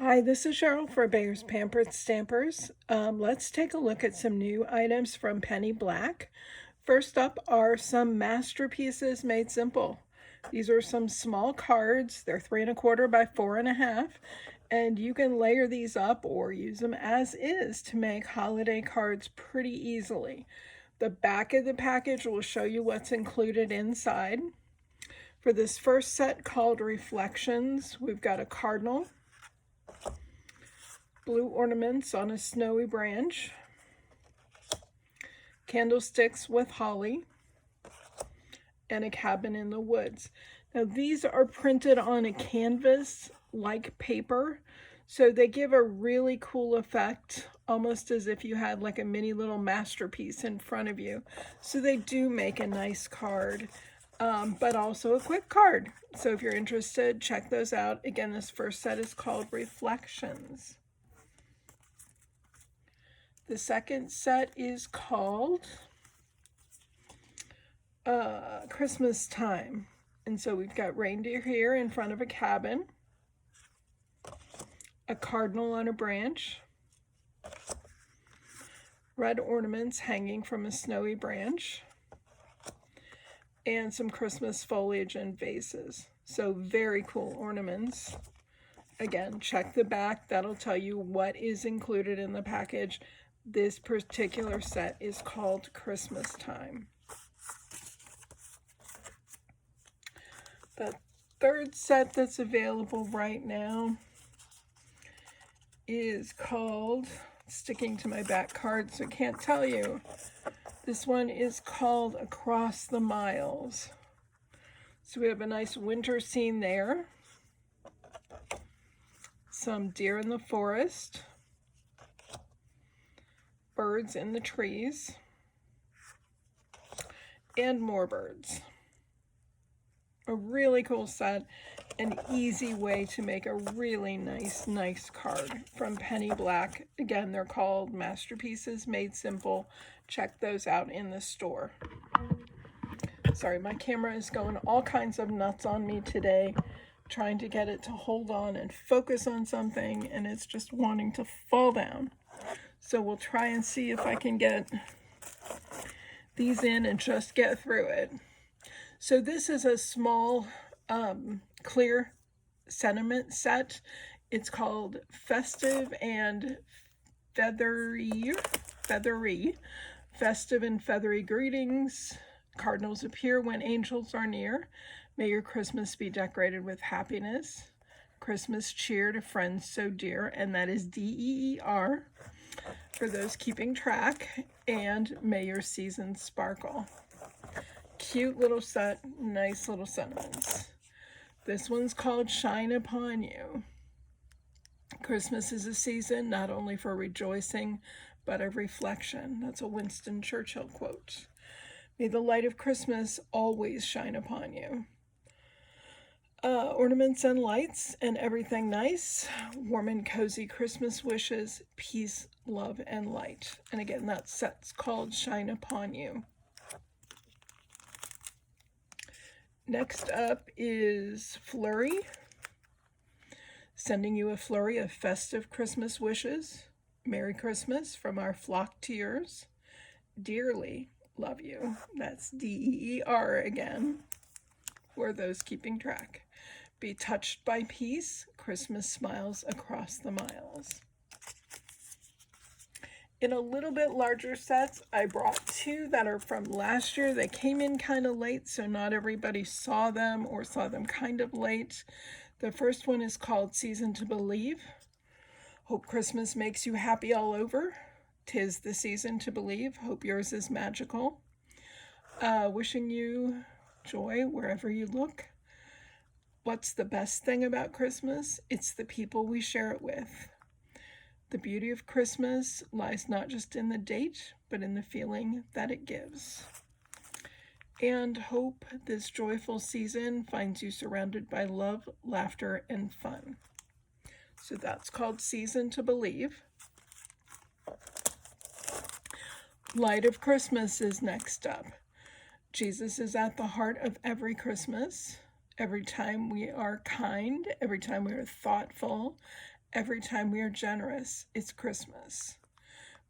Hi, this is Cheryl for Bayer's Pampered Stampers. Let's take a look at some new items from Penny Black. First up are some masterpieces made simple. These are some small cards. They're 3¼ by 4½, and you can layer these up or use them as is to make holiday cards pretty easily. The back of the package will show you what's included inside. For this first set called Reflections, we've got a cardinal, blue ornaments on a snowy branch, candlesticks with holly, and a cabin in the woods. Now these are printed on a canvas like paper, so they give a really cool effect, almost as if you had like a mini little masterpiece in front of you. So they do make a nice card, but also a quick card. So if you're interested, check those out. Again, this first set is called Reflections. The second set is called Christmas Time. And so we've got reindeer here in front of a cabin, a cardinal on a branch, red ornaments hanging from a snowy branch, and some Christmas foliage and vases. So very cool ornaments. Again, check the back. That'll tell you what is included in the package. This particular set is called Christmas Time. The third set that's available right now is called, sticking to my back card so I can't tell you, this one is called Across the Miles. So we have a nice winter scene there, some deer in the forest, birds in the trees, and more birds. A really cool set, an easy way to make a really nice card from Penny Black. Again, they're called Masterpieces Made Simple. Check those out in the store. Sorry, my camera is going all kinds of nuts on me today, trying to get it to hold on and focus on something, and it's just wanting to fall down. So we'll try and see if I can get these in and just get through it. So this is a small clear sentiment set. It's called Festive and Feathery. Festive and feathery greetings. Cardinals appear when angels are near. May your Christmas be decorated with happiness. Christmas cheer to friends so dear, and that is DEER for those keeping track, and may your season sparkle. Cute little set, nice little sentiments. This one's called Shine Upon You. Christmas is a season not only for rejoicing, but of reflection. That's a Winston Churchill quote. May the light of Christmas always shine upon you. Ornaments and lights and everything nice. Warm and cozy Christmas wishes, peace, love, and light. And again, that set's called Shine Upon You. Next up is Flurry. Sending you a flurry of festive Christmas wishes. Merry Christmas from our flock to yours. Dearly love you. That's DEER again, for those keeping track. Be touched by peace, Christmas smiles across the miles. In a little bit larger sets, I brought two that are from last year. They came in kind of late, so not everybody saw them or saw them kind of late. The first one is called Season to Believe. Hope Christmas makes you happy all over. 'Tis the season to believe. Hope yours is magical. Wishing you joy wherever you look. What's the best thing about Christmas? It's the people we share it with. The beauty of Christmas lies not just in the date, but in the feeling that it gives. And hope this joyful season finds you surrounded by love, laughter, and fun. So that's called Season to Believe. Light of Christmas is next up. Jesus is at the heart of every Christmas. Every time we are kind, every time we are thoughtful, Every time we are generous, it's Christmas.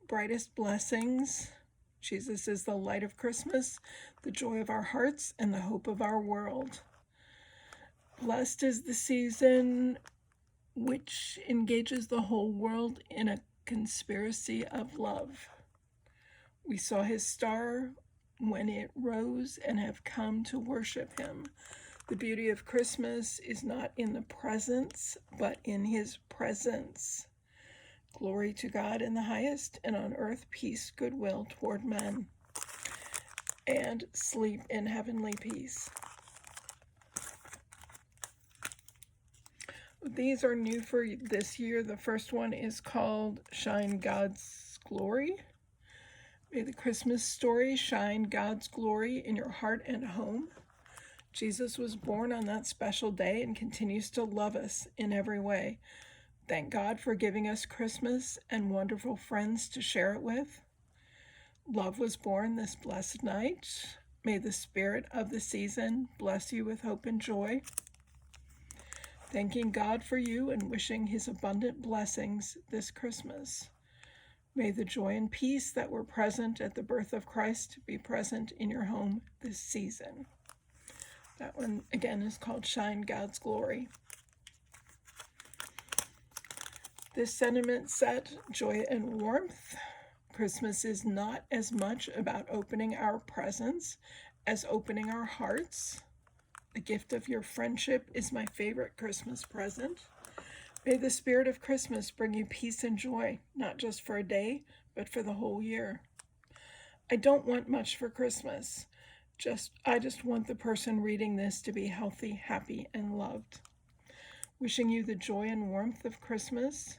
Brightest blessings. Jesus is the light of Christmas, the joy of our hearts, and the hope of our world. Blessed is the season which engages the whole world in a conspiracy of love. We saw his star when it rose and have come to worship him. The beauty of Christmas is not in the presents, but in his presence. Glory to God in the highest, and on earth peace, goodwill toward men. And sleep in heavenly peace. These are new for this year. The first one is called Shine God's Glory. May the Christmas story shine God's glory in your heart and home. Jesus was born on that special day and continues to love us in every way. Thank God for giving us Christmas and wonderful friends to share it with. Love was born this blessed night. May the spirit of the season bless you with hope and joy. Thanking God for you and wishing his abundant blessings this Christmas. May the joy and peace that were present at the birth of Christ be present in your home this season. That one, again, is called Shine God's Glory. This sentiment set, Joy and Warmth. Christmas is not as much about opening our presents as opening our hearts. The gift of your friendship is my favorite Christmas present. May the spirit of Christmas bring you peace and joy, not just for a day, but for the whole year. I don't want much for Christmas. I just want the person reading this to be healthy, happy, and loved. Wishing you the joy and warmth of Christmas.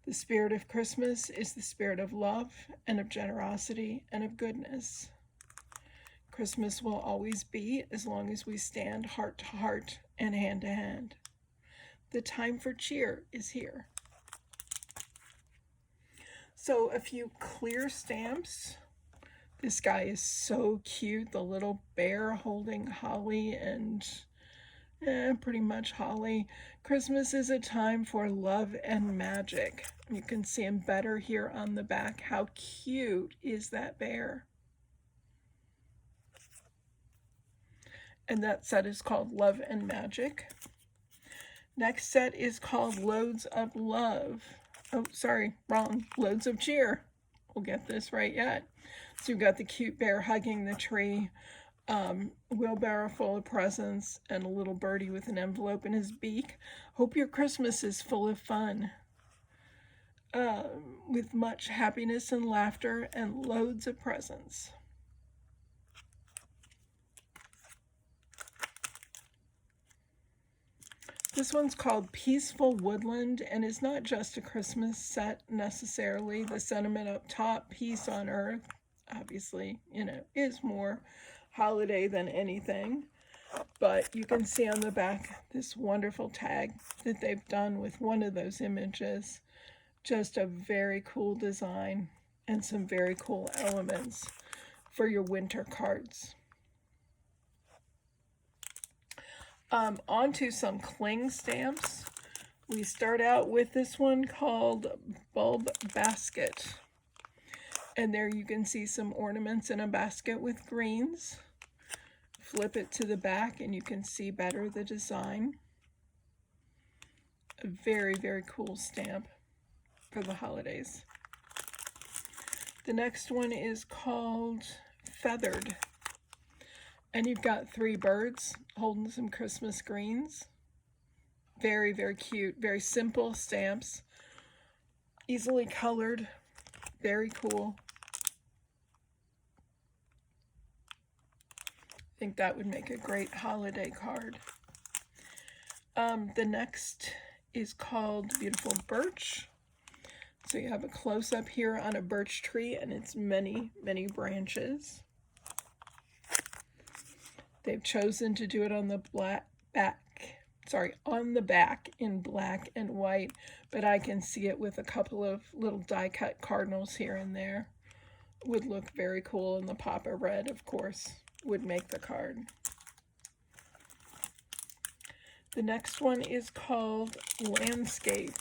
The spirit of Christmas is the spirit of love and of generosity and of goodness. Christmas will always be as long as we stand heart to heart and hand to hand. The time for cheer is here. So a few clear stamps. This guy is so cute, the little bear holding holly and pretty much holly. Christmas is a time for love and magic. You can see him better here on the back. How cute is that bear? And that set is called Love and Magic. Next set is called Loads of Love. Oh, sorry, wrong. Loads of Cheer. We'll get this right yet. So you've got the cute bear hugging the tree, wheelbarrow full of presents, and a little birdie with an envelope in his beak. Hope your Christmas is full of fun, with much happiness and laughter and loads of presents. This one's called Peaceful Woodland, and is not just a Christmas set necessarily. The sentiment up top, peace on earth, obviously, is more holiday than anything. But you can see on the back this wonderful tag that they've done with one of those images. Just a very cool design and some very cool elements for your winter cards. Onto some cling stamps. We start out with this one called Bulb Basket. And there you can see some ornaments in a basket with greens. Flip it to the back and you can see better the design. A very, very cool stamp for the holidays. The next one is called Feathered. And you've got 3 birds holding some Christmas greens. Very, very cute. Very simple stamps. Easily colored. Very cool. I think that would make a great holiday card. The next is called Beautiful Birch. So you have a close-up here on a birch tree and its many, many branches. They've chosen to do it on the on the back in black and white, but I can see it with a couple of little die-cut cardinals here and there. Would look very cool, and the pop of red, of course, would make the card. The next one is called Landscape.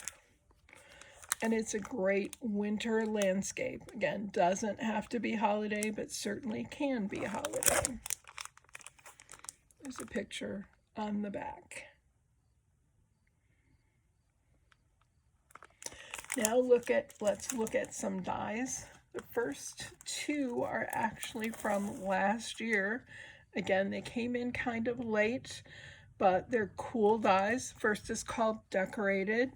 And it's a great winter landscape. Again, doesn't have to be holiday, but certainly can be holiday. There's a picture on the back. Now let's look at some dies. The first two are actually from last year. Again, they came in kind of late, but they're cool dies. First is called Decorated,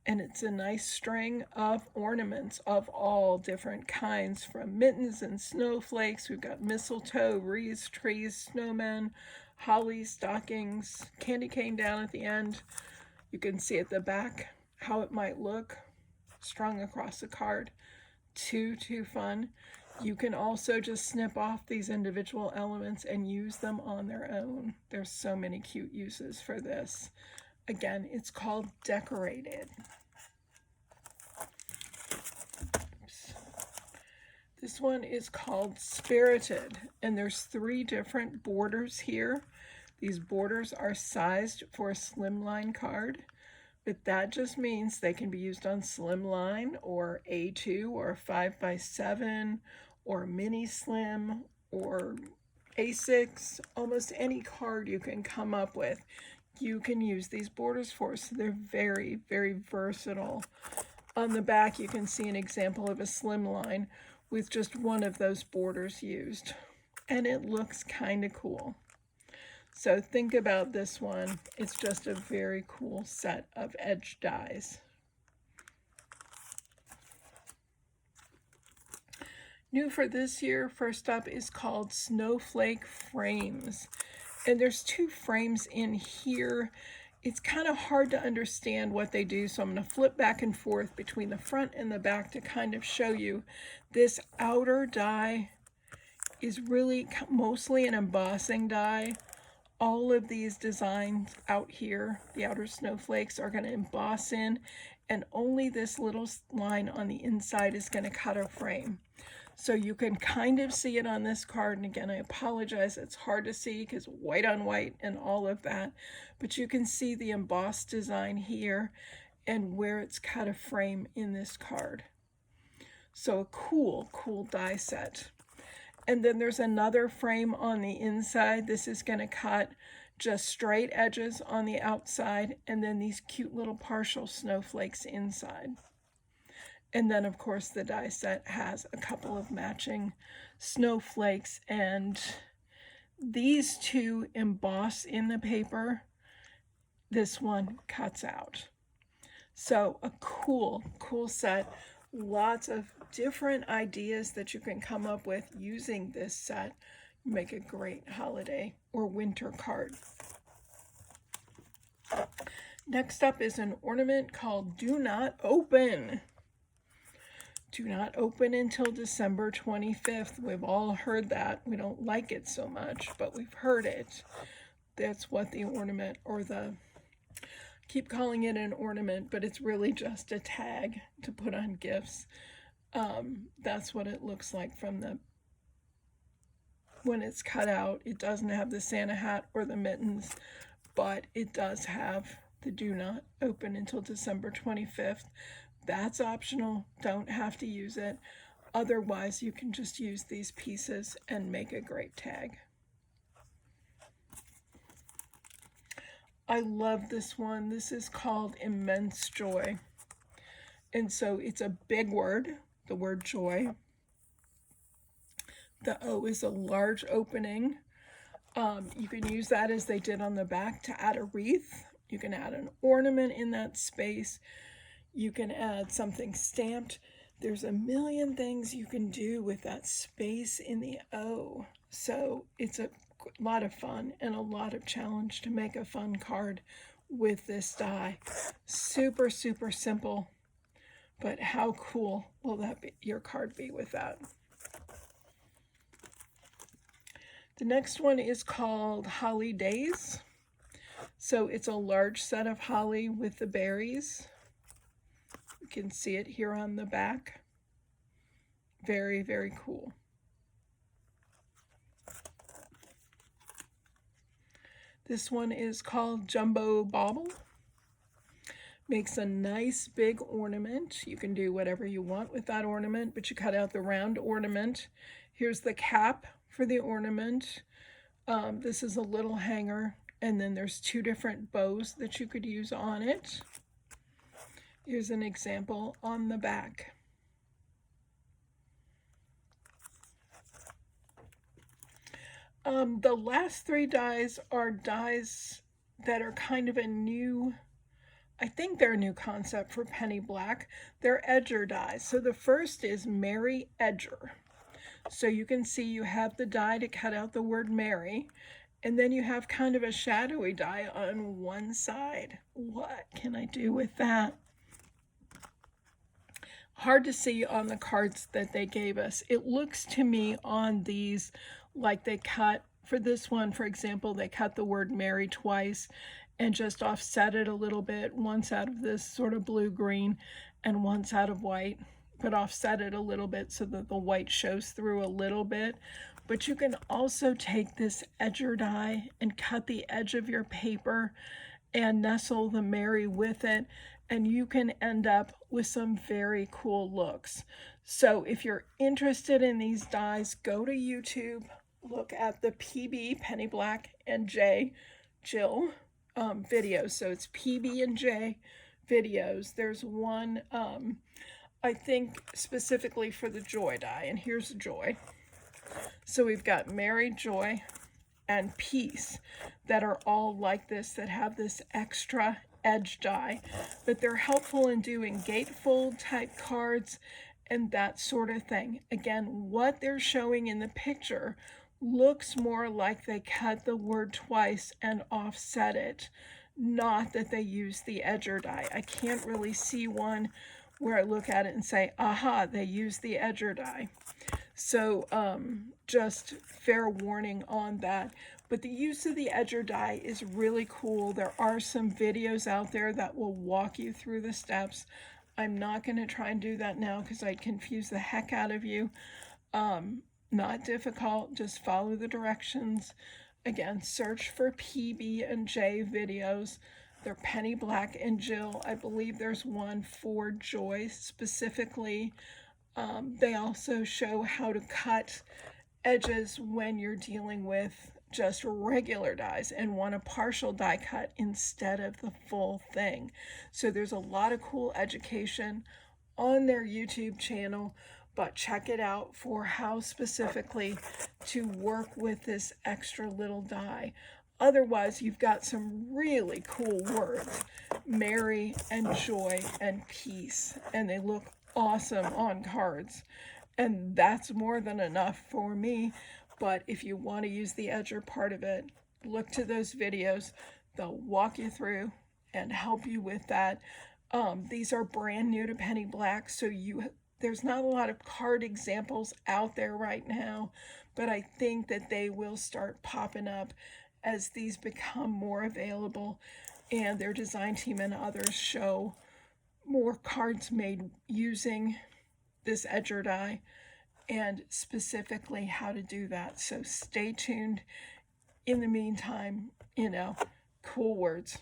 and it's a nice string of ornaments of all different kinds, from mittens and snowflakes. We've got mistletoe, wreaths, trees, snowmen, holly, stockings, candy cane down at the end. You can see at the back how it might look strung across a card. Too fun. You can also just snip off these individual elements and use them on their own. There's so many cute uses for this. Again, it's called Decorated. Oops. This one is called Spirited, and there's 3 different borders here. These borders are sized for a slimline card, but that just means they can be used on slimline or A2 or 5x7 or mini slim or A6. Almost any card you can come up with, you can use these borders for. So they're very, very versatile. On the back, you can see an example of a slimline with just one of those borders used, and it looks kind of cool. So think about this one. It's just a very cool set of edge dies. New for this year, first up, is called Snowflake Frames. And there's 2 frames in here. It's kind of hard to understand what they do, so I'm going to flip back and forth between the front and the back to kind of show you. This outer die is really mostly an embossing die. All of these designs out here, the outer snowflakes, are going to emboss in, and only this little line on the inside is going to cut a frame. So you can kind of see it on this card, and again, I apologize, it's hard to see because white on white and all of that, but you can see the embossed design here and where it's cut a frame in this card. So a cool die set. And then there's another frame on the inside. This is going to cut just straight edges on the outside, and then these cute little partial snowflakes inside. And then, of course, the die set has a couple of matching snowflakes, and these 2 emboss in the paper. This one cuts out. So a cool set. Lots of different ideas that you can come up with using this set. Make a great holiday or winter card. Next up is an ornament called Do Not Open. Do not open until December 25th. We've all heard that. We don't like it so much, but we've heard it. That's what the ornament, or keep calling it an ornament, but it's really just a tag to put on gifts. That's what it looks like from when it's cut out. It doesn't have the Santa hat or the mittens, but it does have the Do Not Open until December 25th. That's optional. Don't have to use it. Otherwise, you can just use these pieces and make a great tag. I love this one. This is called Immense Joy. And so it's a big word, the word joy. The O is a large opening. You can use that as they did on the back to add a wreath. You can add an ornament in that space. You can add something stamped. There's a million things you can do with that space in the O. So it's a lot of fun and a lot of challenge to make a fun card with this die. Super simple, but how cool will your card be with that? The next one is called Holly Days. So it's a large set of holly with the berries. You can see it here on the back. Very cool. This one is called Jumbo Bauble. Makes a nice big ornament. You can do whatever you want with that ornament, but you cut out the round ornament. Here's the cap for the ornament. This is a little hanger, and then there's two different bows that you could use on it. Here's an example on the back. The last three dies are dies that are kind of a new, I think they're a new concept for Penny Black. They're edger dies. So the first is Mary Edger. So you can see you have the die to cut out the word Mary, and then you have kind of a shadowy die on one side. What can I do with that? Hard to see on the cards that they gave us. It looks to me on these like they cut, for this one, for example, they cut the word Mary twice and just offset it a little bit, once out of this sort of blue-green and once out of white, but offset it a little bit so that the white shows through a little bit. But you can also take this edger die and cut the edge of your paper and nestle the Mary with it, and you can end up with some very cool looks. So if you're interested in these dies, go to YouTube, look at the PB, Penny Black and J, Jill videos. So it's PB and J videos. There's one, I think, specifically for the Joy die, and here's Joy. So we've got Mary, Joy, and Peace that are all like this, that have this extra edge die, but they're helpful in doing gatefold type cards and that sort of thing. Again, what they're showing in the picture looks more like they cut the word twice and offset it, not that they use the edger die. I can't really see one where I look at it and say, aha, they use the edger die. So just fair warning on that. But the use of the edger die is really cool. There are some videos out there that will walk you through the steps. I'm not going to try and do that now because I'd confuse the heck out of you. Not difficult, just follow the directions. Again, search for PB and J videos. They're Penny Black and Jill. I believe there's one for Joy specifically. They also show how to cut edges when you're dealing with just regular dies and want a partial die cut instead of the full thing. So there's a lot of cool education on their YouTube channel, but check it out for how specifically to work with this extra little die. Otherwise, you've got some really cool words, Mary and Joy and Peace, and they look awesome on cards. And that's more than enough for me. But if you want to use the edger part of it, look to those videos. They'll walk you through and help you with that. These are brand new to Penny Black, so there's not a lot of card examples out there right now, but I think that they will start popping up as these become more available and their design team and others show more cards made using this edger die and specifically how to do that. So stay tuned. In the meantime, cool words,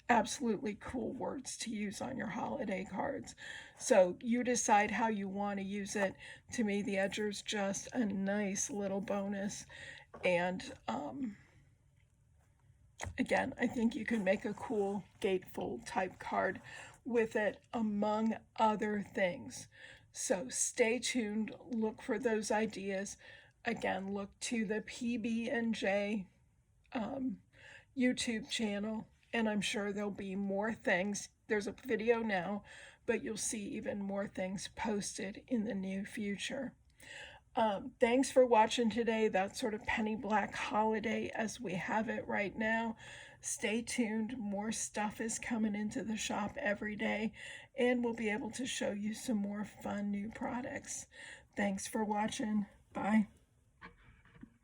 absolutely cool words to use on your holiday cards. So you decide how you want to use it. To me, the edger's just a nice little bonus. And again, I think you can make a cool gatefold type card with it, among other things. So stay tuned, look for those ideas. Again, look to the PB&J YouTube channel, and I'm sure there'll be more things. There's a video now, but you'll see even more things posted in the near future. Thanks for watching today. That's sort of Penny Black holiday as we have it right now. Stay tuned. More stuff is coming into the shop every day, and we'll be able to show you some more fun new products. Thanks for watching. Bye.